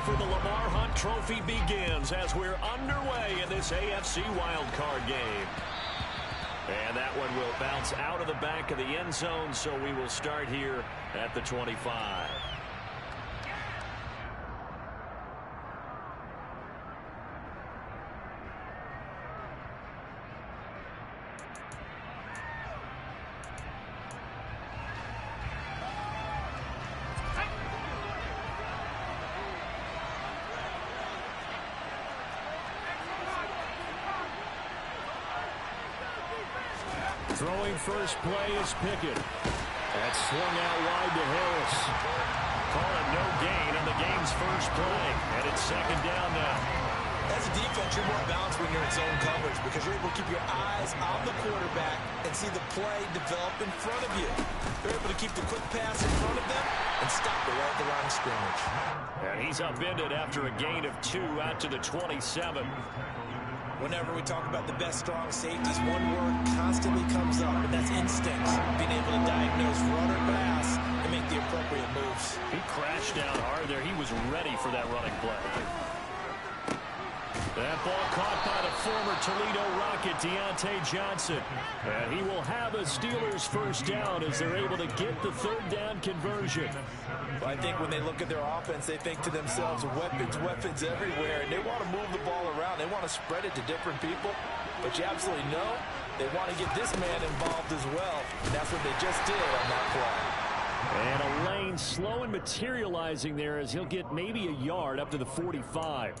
for the Lamar Hunt Trophy begins as we're underway in this AFC wildcard game. And that one will bounce out of the back of the end zone, so we will start here at the 25. Throwing first play is Pickett. That's swung out wide to Harris. Call it no gain on the game's first play. And it's second down now. As a defense, you're more balanced when you're in zone coverage because you're able to keep your eyes on the quarterback and see the play develop in front of you. You're able to keep the quick pass in front of them and stop it right at the line of scrimmage. And he's upended after a gain of 2 out to the 27. Whenever we talk about the best strong safeties, one word constantly comes up, and that's instincts. Being able to diagnose run or pass and make the appropriate moves. He crashed down hard there. He was ready for that running play. That ball caught by the former Toledo Rocket, Deontay Johnson. And he will have a Steelers first down as they're able to get the third down conversion. Well, I think when they look at their offense, they think to themselves, weapons everywhere, and they want to move the ball around. They want to spread it to different people. But you absolutely know they want to get this man involved as well. And that's what they just did on that play. And a lane slow and materializing there as he'll get maybe a yard up to the 45.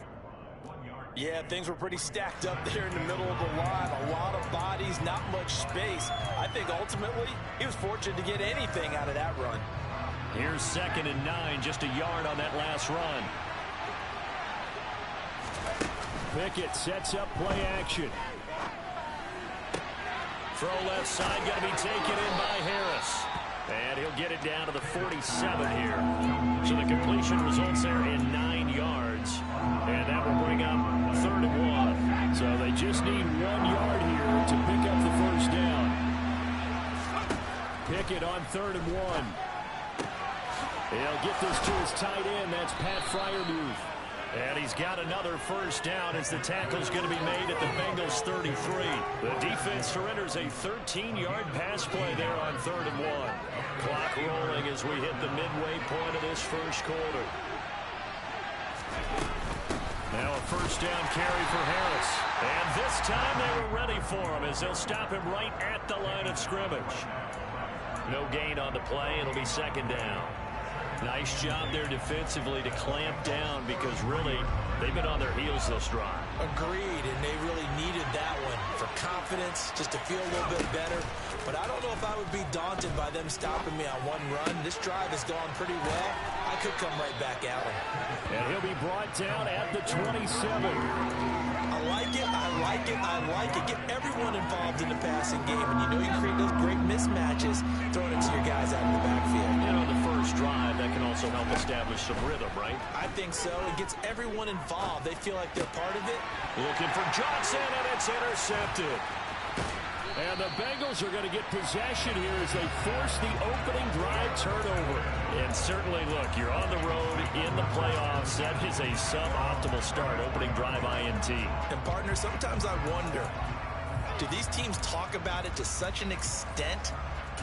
Yeah, things were pretty stacked up there in the middle of the line. A lot of bodies, not much space. I think ultimately he was fortunate to get anything out of that run. Here's 2nd and 9, just a yard on that last run. Pickett sets up play action. Throw left side, got to be taken in by Harris. And he'll get it down to the 47 here. So the completion results there in 9 yards. And that will bring up 3rd and 1. So they just need 1 yard here to pick up the first down. Pickett on 3rd and 1. He'll get this to his tight end. That's Pat Freiermuth. And he's got another first down as the tackle's going to be made at the Bengals 33. The defense surrenders a 13-yard pass play there on 3rd and 1. Clock rolling as we hit the midway point of this first quarter. Now a first down carry for Harris. And this time they were ready for him as they'll stop him right at the line of scrimmage. No gain on the play. It'll be 2nd down. Nice job there defensively to clamp down because really they've been on their heels this drive. Agreed, and they really needed that one for confidence, just to feel a little bit better. But I don't know if I would be daunted by them stopping me on one run. This drive has gone pretty well. I could come right back at him. And he'll be brought down at the 27. I like it, I like it, I like it. Get everyone involved in the passing game, and you know you create those great mismatches throwing it to your guys out in the backfield. You know, the first drive, that can also help establish some rhythm, right? I think so. It gets everyone involved. They feel like they're part of it. Looking for Johnson, and it's intercepted. And the Bengals are going to get possession here as they force the opening drive turnover. And certainly, look, you're on the road in the playoffs. That is a suboptimal start, opening drive INT. And, partner, sometimes I wonder, do these teams talk about it to such an extent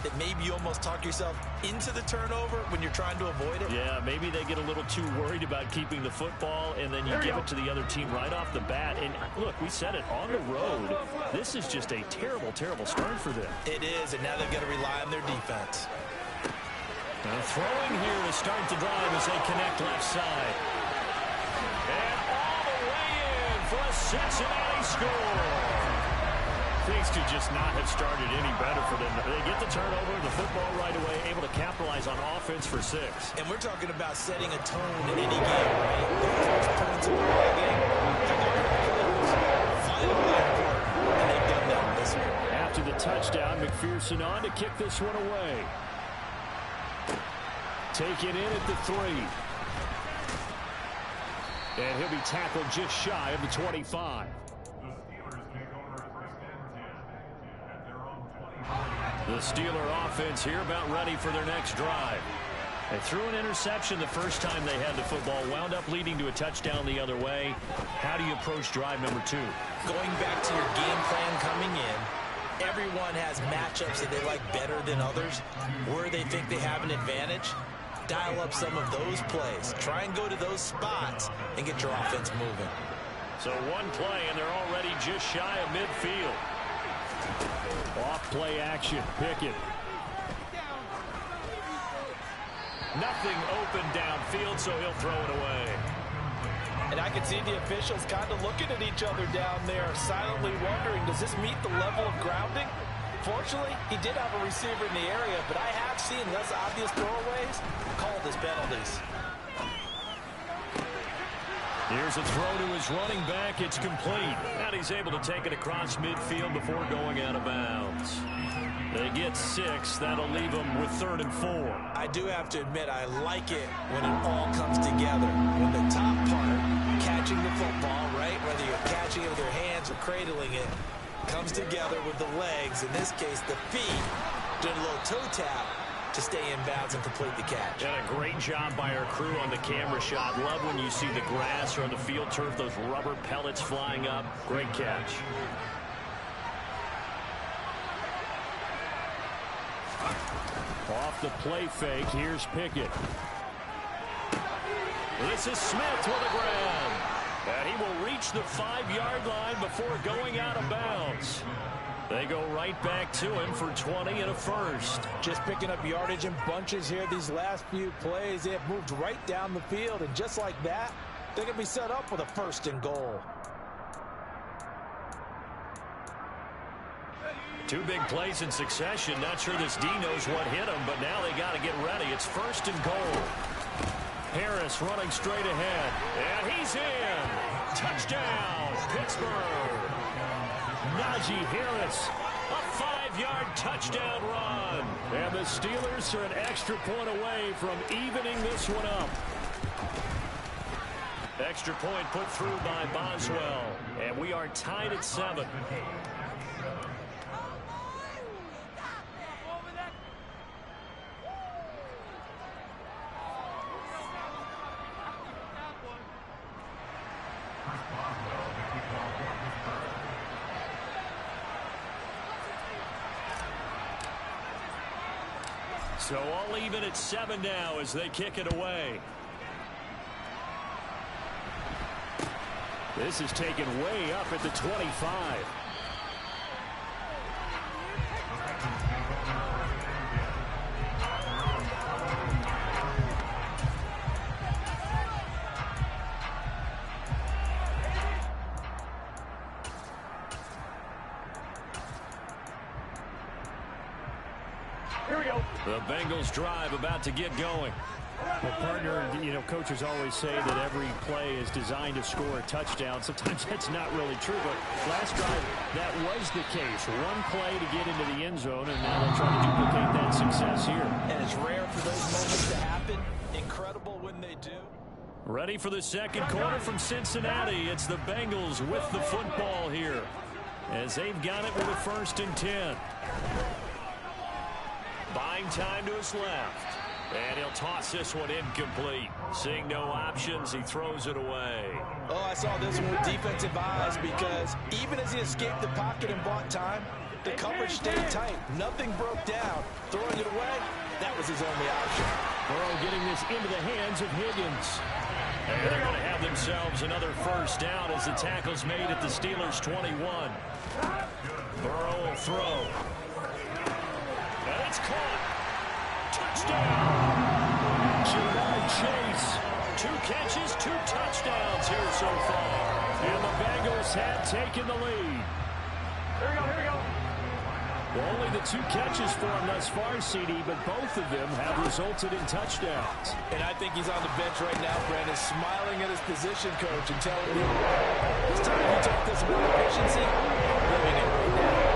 that maybe you almost talk yourself into the turnover when you're trying to avoid it? Yeah, maybe they get a little too worried about keeping the football, and then you give it to the other team right off the bat. And look, we said it, on the road, this is just a terrible, terrible start for them. It is, and now they've got to rely on their defense. Now throwing here to start the drive as they connect left side. And all the way in for a Cincinnati score. Things could just not have started any better for them. They get the turnover, the football right away, able to capitalize on offense for 6. And we're talking about setting a tone in any game, right? The first points of the ball game, vitally important, and they've done that in this one. After the touchdown, McPherson on to kick this one away. Take it in at the 3. And he'll be tackled just shy of the 25. The Steeler offense here about ready for their next drive. They threw an interception the first time they had the football, wound up leading to a touchdown the other way. How do you approach drive number 2? Going back to your game plan coming in, everyone has matchups that they like better than others, where they think they have an advantage. Dial up some of those plays. Try and go to those spots and get your offense moving. So one play, and they're already just shy of midfield. Off play action. Pickett. Nothing open downfield, so he'll throw it away. And I can see the officials kind of looking at each other down there, silently wondering, does this meet the level of grounding? Fortunately, he did have a receiver in the area, but I have seen less obvious throwaways called as penalties. Here's a throw to his running back. It's complete. And he's able to take it across midfield before going out of bounds. They get 6. That'll leave them with 3rd and 4. I do have to admit, I like it when it all comes together. When the top part, catching the football, right, whether you're catching it with your hands or cradling it, comes together with the legs, in this case the feet, doing a little toe tap to stay in bounds and complete the catch. And a great job by our crew on the camera shot. Love when you see the grass or on the field turf, those rubber pellets flying up. Great catch. Off the play fake, here's Pickett. This is Smith with a grab. And he will reach the 5-yard line before going out of bounds. They go right back to him for 20 and a first. Just picking up yardage in bunches here these last few plays. They have moved right down the field, and just like that, they're going to be set up with a 1st and goal. 2 big plays in succession. Not sure this D knows what hit him, but now they got to get ready. It's 1st and goal. Harris running straight ahead. And he's in. Touchdown, Pittsburgh. Najee Harris, a 5-yard touchdown run. And the Steelers are an extra point away from evening this one up. Extra point put through by Boswell. And we are tied at 7. So all even at 7 now as they kick it away. This is taken way up at the 25. Here we go. The Bengals drive about to get going. Well, partner, you know, coaches always say that every play is designed to score a touchdown. Sometimes that's not really true, but last drive, that was the case. One play to get into the end zone, and now they'll try to duplicate that success here. And it's rare for those moments to happen. Incredible when they do. Ready for the second quarter from Cincinnati. It's the Bengals with the football here, as they've got it with a 1st and 10. Buying time to his left. And he'll toss this one incomplete. Seeing no options, he throws it away. Oh, I saw this one with defensive eyes, because even as he escaped the pocket and bought time, the coverage stayed tight. Nothing broke down. Throwing it away, that was his only option. Burrow getting this into the hands of Higgins. And they're going to have themselves another 1st down as the tackle's made at the Steelers' 21. Burrow will throw. And it's caught. Touchdown. Jamar Chase. 2 catches, 2 touchdowns here so far. And the Bengals have taken the lead. Here we go, here we go. Well, only the 2 catches for him thus far, CD, but both of them have resulted in touchdowns. And I think he's on the bench right now, Brandon, smiling at his position coach and telling him, it's time you took this with efficiency. Living it right now.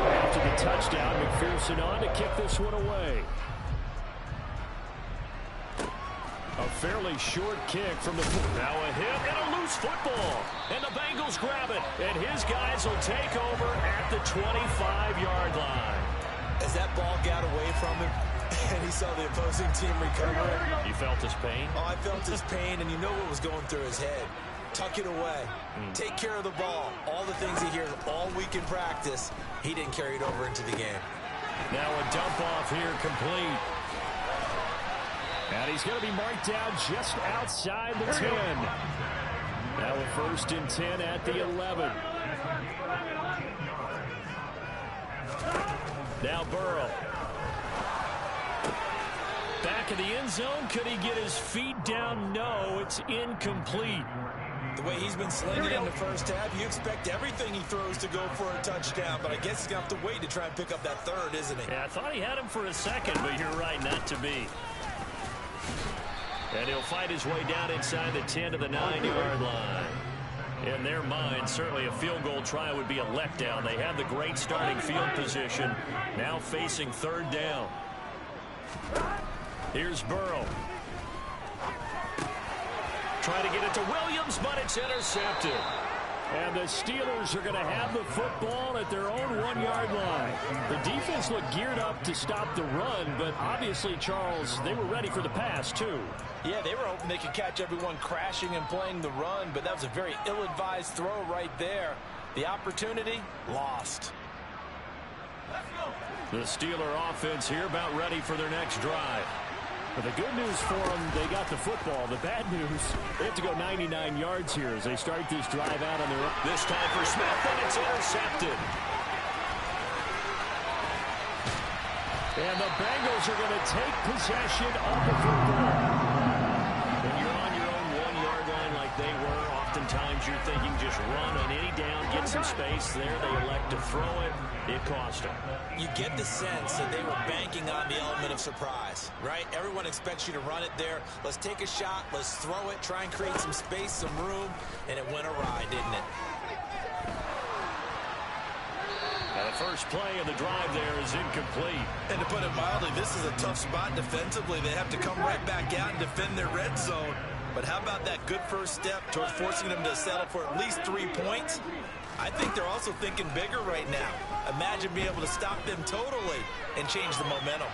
After the touchdown, McPherson on to kick this one away. A fairly short kick from the... Now a hit and a loose football. And the Bengals grab it. And his guys will take over at the 25-yard line. As that ball got away from him, and he saw the opposing team recover. You felt his pain? Oh, I felt his pain, and you know what was going through his head. Tuck it away. Take care of the ball. All the things he hears all week in practice, he didn't carry it over into the game. Now a dump off here complete. And he's going to be marked down just outside the 10. Now a 1st and 10 at the 11. Now Burrow. Back in the end zone. Could he get his feet down? No, it's incomplete. The way he's been slinging in the first half, you expect everything he throws to go for a touchdown, but I guess he's going to have to wait to try and pick up that third, isn't he? Yeah, I thought he had him for a second, but you're right, not to be. And he'll fight his way down inside the 10 to the 9-yard line. In their mind, certainly a field goal try would be a letdown. They have the great starting field position, now facing 3rd down. Here's Burrow. Trying to get it to Williams, but it's intercepted. And the Steelers are going to have the football at their own 1-yard line. The defense looked geared up to stop the run, but obviously, Charles, they were ready for the pass, too. Yeah, they were hoping they could catch everyone crashing and playing the run, but that was a very ill-advised throw right there. The opportunity, lost. The Steeler offense here about ready for their next drive. But the good news for them, they got the football. The bad news, they have to go 99 yards here as they start this drive out on their own. This time for Smith, and it's intercepted. And the Bengals are going to take possession of the football. When you're on your own 1-yard line like they were, oftentimes you're thinking just run on any down, get some space there. They elect to throw it. It cost them. You get the sense that they were banking on the element of surprise, right? Everyone expects you to run it there. Let's take a shot. Let's throw it. Try and create some space, some room. And it went awry, didn't it? Now the first play of the drive there is incomplete. And to put it mildly, this is a tough spot defensively. They have to come right back out and defend their red zone. But how about that good first step towards forcing them to settle for at least 3 points? I think they're also thinking bigger right now. Imagine being able to stop them totally and change the momentum.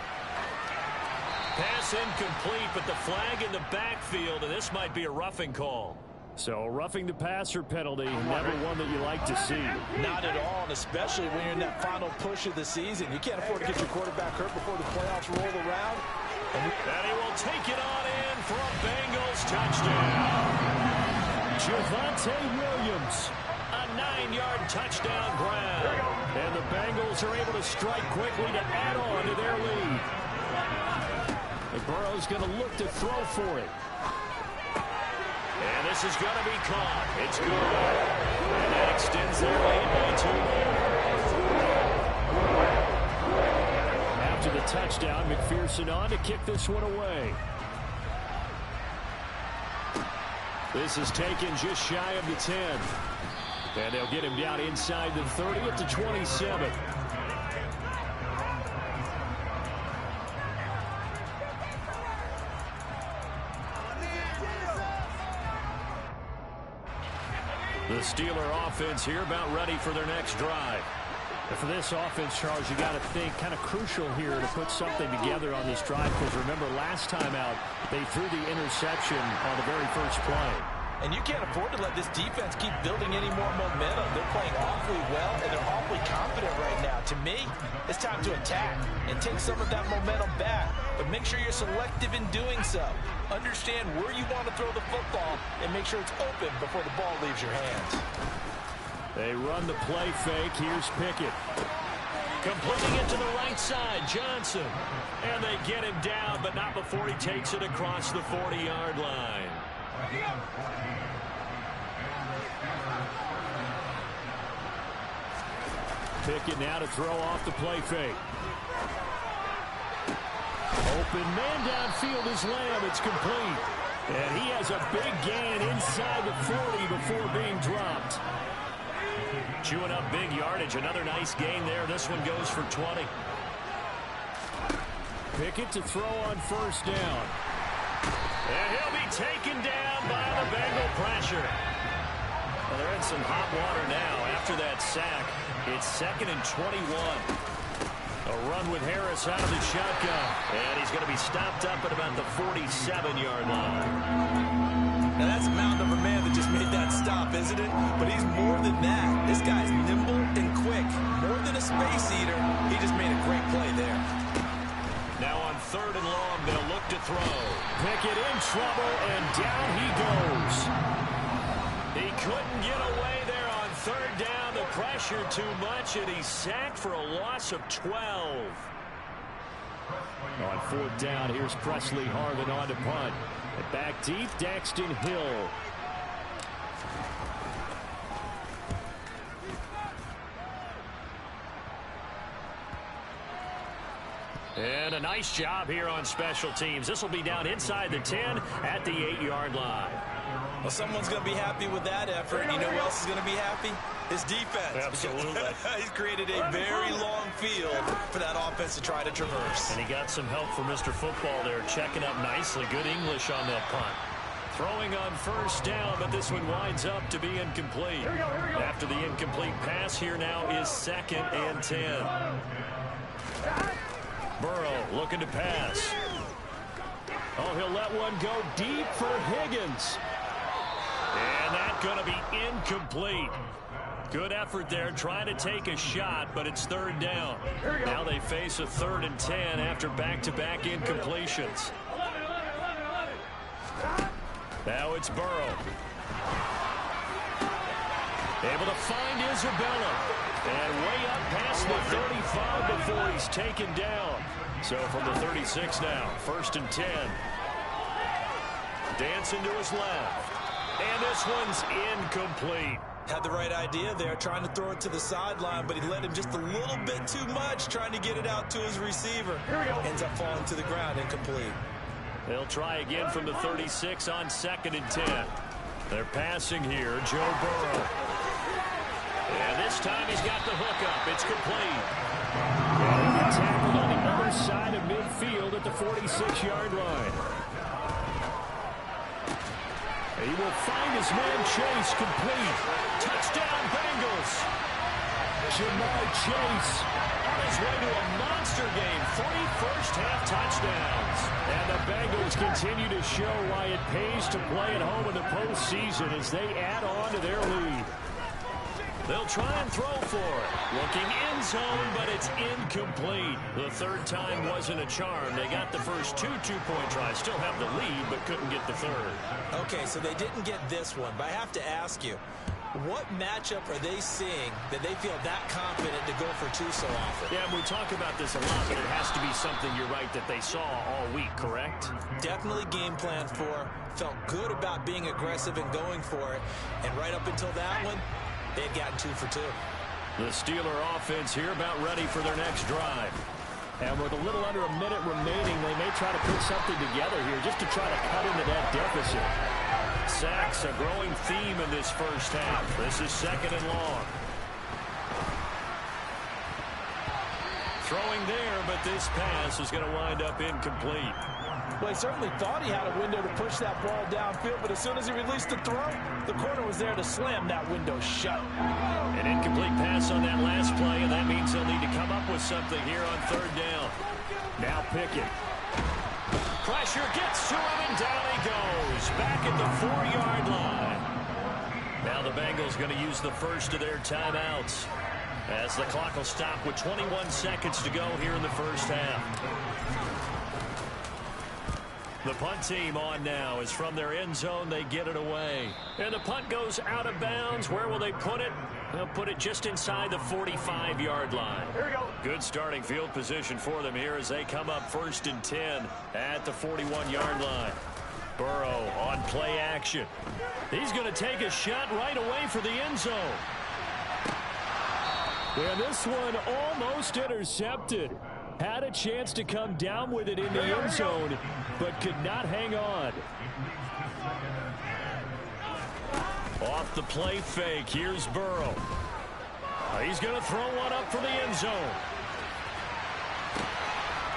Pass incomplete, but the flag in the backfield, and this might be a roughing call. So roughing the passer penalty, never one that you like to see. Not at all, and especially when you're in that final push of the season. You can't afford to get your quarterback hurt before the playoffs roll around. And he will take it on in for a Bengals touchdown. Javonte Williams. A 9-yard touchdown grab. And the Bengals are able to strike quickly to add on to their lead. And Burrow's going to look to throw for it. And this is going to be caught. It's good. And that extends their lead by 2 more. After the touchdown, McPherson on to kick this one away. This is taken just shy of the 10. And they'll get him down inside the 30 at the 27. The Steeler offense here about ready for their next drive. And for this offense, Charles, you got to think kind of crucial here to put something together on this drive, because remember last time out they threw the interception on the very first play. And you can't afford to let this defense keep building any more momentum. They're playing awfully well, and they're awfully confident right now. To me, it's time to attack and take some of that momentum back. But make sure you're selective in doing so. Understand where you want to throw the football and make sure it's open before the ball leaves your hands. They run the play fake. Here's Pickett. Completing it to the right side, Johnson. And they get him down, but not before he takes it across the 40-yard line. Pickett now to throw off the play fake. Open man downfield is Lamb. It's complete. And he has a big gain inside the 40 before being dropped. Chewing up big yardage. Another nice gain there. This one goes for 20. Pickett to throw on first down. And he'll be taken down by the Bengal pressure. Well, they're in some hot water now after that sack. It's 2nd and 21. A run with Harris out of the shotgun. And he's going to be stopped up at about the 47-yard line. Now, that's a mountain of a man that just made that stop, isn't it? But he's more than that. This guy's nimble and quick. More than a space eater. He just made a great play there. Now on 3rd and long, they'll look to throw. Pickett in trouble, and down he goes. He couldn't get away there on 3rd down. The pressure too much, and he's sacked for a loss of 12. On 4th down, here's Presley Harvin on to punt. And back deep, Daxton Hill. And a nice job here on special teams. This will be down inside the 10 at the 8-yard line. Well, someone's going to be happy with that effort. You know who else is going to be happy? His defense. Absolutely. He's created a very long field for that offense to try to traverse. And he got some help from Mr. Football there, checking up nicely. Good English on that punt. Throwing on 1st down, but this one winds up to be incomplete. Here we go. After the incomplete pass, here now is 2nd and 10. Burrow looking to pass. Oh, he'll let one go deep for Higgins. And that's going to be incomplete. Good effort there, trying to take a shot, but it's 3rd down. Now they face a 3rd and 10 after back-to-back incompletions. Now it's Burrow. Able to find Isabella. And way up past the 35 before he's taken down. So from the 36 now, 1st and 10. Dancing to his left. And this one's incomplete. Had the right idea there, trying to throw it to the sideline, but he let him just a little bit too much, trying to get it out to his receiver. Ends up falling to the ground, incomplete. They'll try again from the 36 on 2nd and 10. They're passing here, Joe Burrow. And this time he's got the hookup. It's complete. And he'll be tackled on the other side of midfield at the 46-yard line. He will find his man Chase, complete. Touchdown, Bengals. Jamar Chase on his way to a monster game. 3 first-half touchdowns. And the Bengals continue to show why it pays to play at home in the postseason as they add on to their lead. They'll try and throw for it. Looking end zone, but it's incomplete. The 3rd time wasn't a charm. They got the first 2 two-point tries. Still have the lead, but couldn't get the 3rd. Okay, so they didn't get this one, but I have to ask you, what matchup are they seeing that they feel that confident to go for 2 so often? Yeah, we talk about this a lot, but it has to be something, you're right, that they saw all week, correct? Definitely game plan for. Felt good about being aggressive and going for it. And right up until that one, they've gotten 2 for 2. The Steeler offense here about ready for their next drive. And with a little under a minute remaining, they may try to put something together here just to try to cut into that deficit. Sacks, a growing theme in this first half. This is 2nd and long. Throwing there, but this pass is going to wind up incomplete. Well, he certainly thought he had a window to push that ball downfield, but as soon as he released the throw, the corner was there to slam that window shut. An incomplete pass on that last play, and that means they'll need to come up with something here on 3rd down. Now Pickett. Pressure gets to him, and down he goes. Back at the 4-yard line. Now the Bengals going to use the first of their timeouts, as the clock will stop with 21 seconds to go here in the first half. The punt team on now is from their end zone. They get it away. And the punt goes out of bounds. Where will they put it? They'll put it just inside the 45-yard line. Here we go. Good starting field position for them here as they come up 1st and 10 at the 41-yard line. Burrow on play action. He's going to take a shot right away for the end zone. And this one almost intercepted. Had a chance to come down with it in the end zone, but could not hang on. Off the play fake, here's Burrow. He's going to throw one up for the end zone.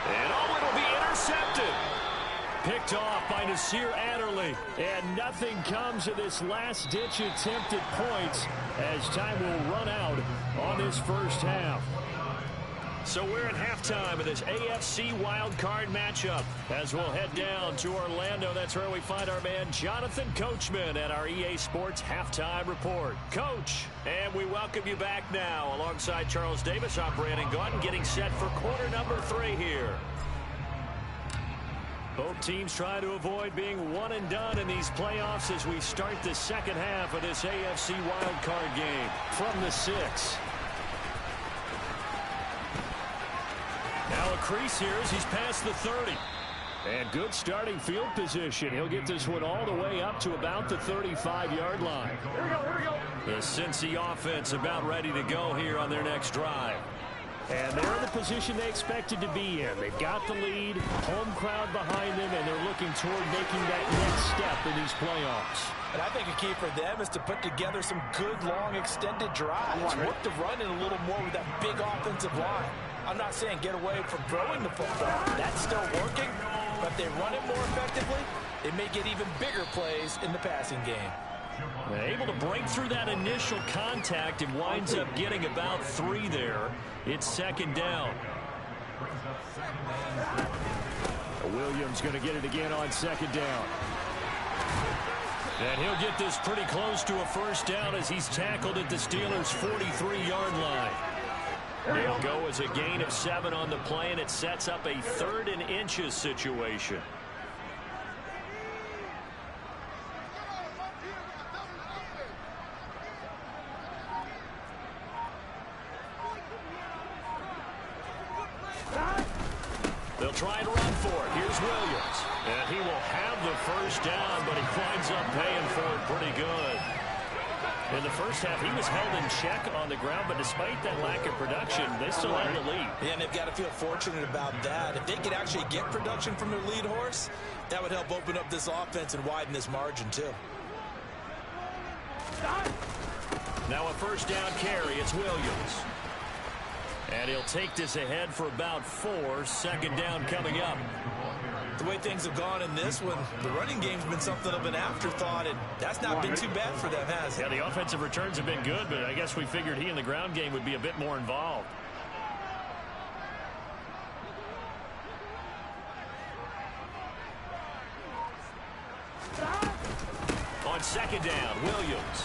And oh, it'll be intercepted. Picked off by Nasir Adderley. And nothing comes of this last-ditch attempt at points as time will run out on this first half. So we're at halftime of this AFC wildcard matchup as we'll head down to Orlando. That's where we find our man Jonathan Coachman at our EA Sports Halftime Report. Coach, and we welcome you back now alongside Charles Davis. I'm Brandon Gaudin getting set for quarter number 3 here. Both teams trying to avoid being one and done in these playoffs as we start the second half of this AFC wildcard game from the 6. Now a crease here as he's past the 30. And good starting field position. He'll get this one all the way up to about the 35-yard line. Here we go. The Cincy offense about ready to go here on their next drive. And they're in the position they expected to be in. They've got the lead, home crowd behind them, and they're looking toward making that next step in these playoffs. And I think a key for them is to put together some good, long, extended drives. Work the run in a little more with that big offensive line. I'm not saying get away from throwing the football. That's still working. But if they run it more effectively, they may get even bigger plays in the passing game. Able to break through that initial contact and winds up getting about 3 there. It's second down. Williams going to get it again on second down. And he'll get this pretty close to a first down as he's tackled at the Steelers' 43-yard line. He'll go as a gain of 7 on the play, and it sets up a 3rd and inches situation. They'll try to run for it. Here's Williams. And he will have the first down, but he winds up paying for it pretty good. In the first half, he was held in check on the ground, but despite that lack of production, they still had the lead. Yeah, and they've got to feel fortunate about that. If they could actually get production from their lead horse, that would help open up this offense and widen this margin, too. Now a first down carry. It's Williams. And he'll take this ahead for about 4. Second down coming up. The way things have gone in this one, the running game's been something of an afterthought, and that's not been too bad for them, has it? Yeah, the offensive returns have been good, but I guess we figured he in the ground game would be a bit more involved. On second down, Williams.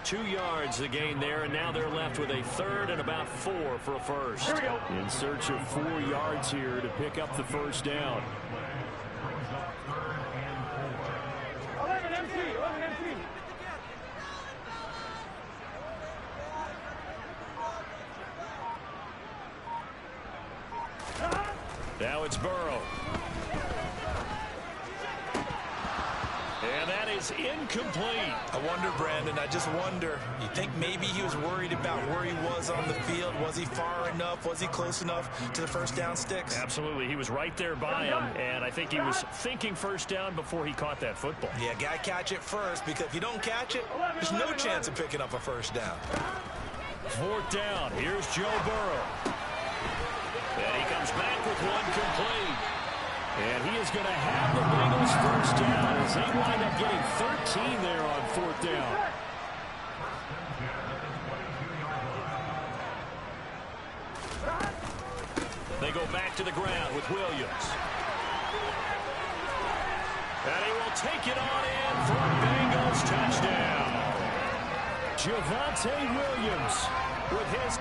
2 yards the gain there, and now they're left with a 3rd and about 4 for a first. Here we go. In search of 4 yards here to pick up the first down. 11 MC. Now it's Burrow. And that is incomplete. I wonder, Brandon, I just wonder, you think maybe he was worried about where he was on the field? Was he far enough? Was he close enough to the first down sticks? Absolutely. He was right there by him, and I think he was thinking first down before he caught that football. Yeah, got to catch it first, because if you don't catch it, there's no chance of picking up a first down. 4th down. Here's Joe Burrow. And he comes back with one complete. And he is going to have the Bengals first down as they wind up getting 13 there on 4th down. They go back to the ground with Williams. And he will take it on in for a Bengals touchdown. Javonte Williams with his